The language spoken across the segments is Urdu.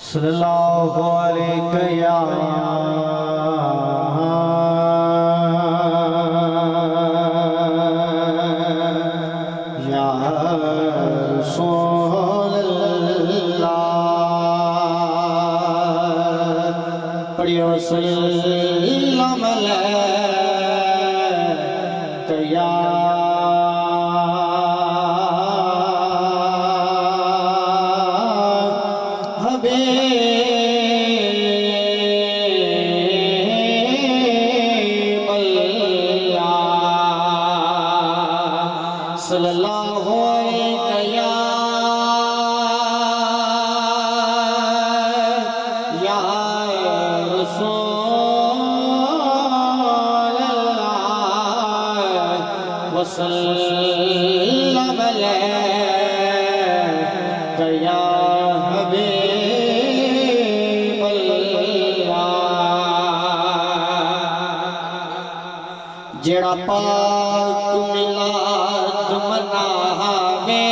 صلی اللہ علیہ یا رسول اللہ پڑھیو سلام علیک یا صلی اللہ علیہ یا رسول اللہ وسلم علیک یا حبیب اللہ جڑا پاک ملاد مناوے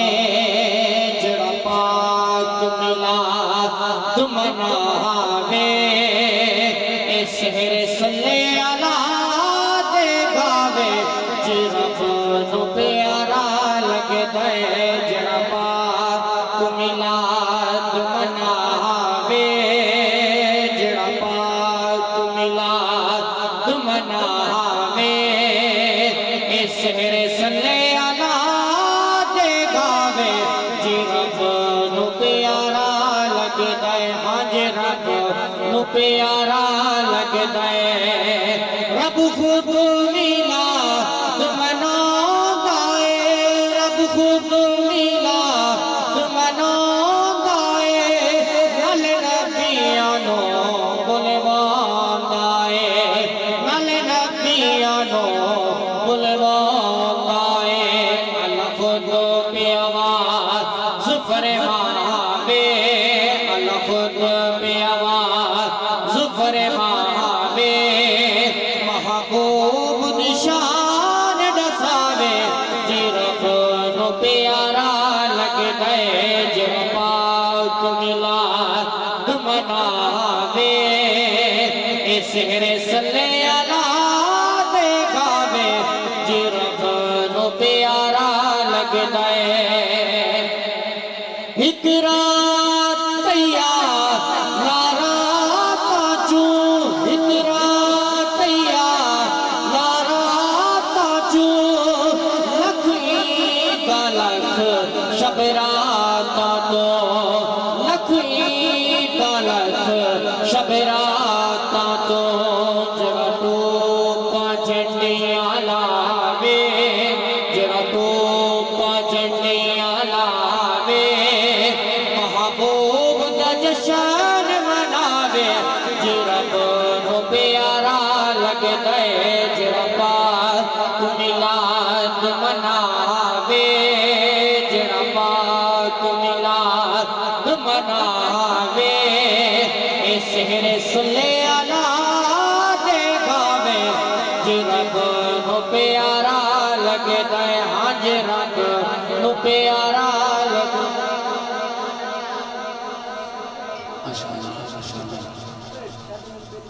جڑا پاک ملاد مناوے اے سحر صلی اللہ دے گاوے جی رب نو پیارا لگدا ہے جڑا پاک ملاد مناوے جڑا پاک ملاد مناوے اے سحر صلی اللہ دے گاوے جی رب نو پیارا لگدا ہے ہاں جی رب نو پیارا لگدا ہے رب خود میلاد مناوندا ہے رب خود میلاد مناوندا ہے نال نبیاں نو بلواوندا ہے نال نبیاں نو بلواوندا ہے اللہ خود پیاواز فرماوے اللہ خود پیاواز فرماوے محبوب دی شان دساوے جی رب نو پیارا لگدا ہے جڑا پاک ملاد مناوے اے سحر صلی اللہ دے گاوے جی رب نو پیارا لگدا ہے ایک رات تیار لارا تاجو ایک رات تیار لارا تاجو لکھ عید لکھ شب راتا تو لکھ عید لکھ شب راتا تو جڑا ٹوپا جھنڈیاں لاوے جڑا ٹوپا جھنڈیاں لاوے محبوب دا جشن مناوے جی رب نو پیارا لگدا ہے جڑا پاک ملاد مناوے جڑا پاک ملاد مناوے اے سحر صلی اللہ دے گاوے جی رب نو پیارا لگدا ہے ہاں جی رب نو پیارا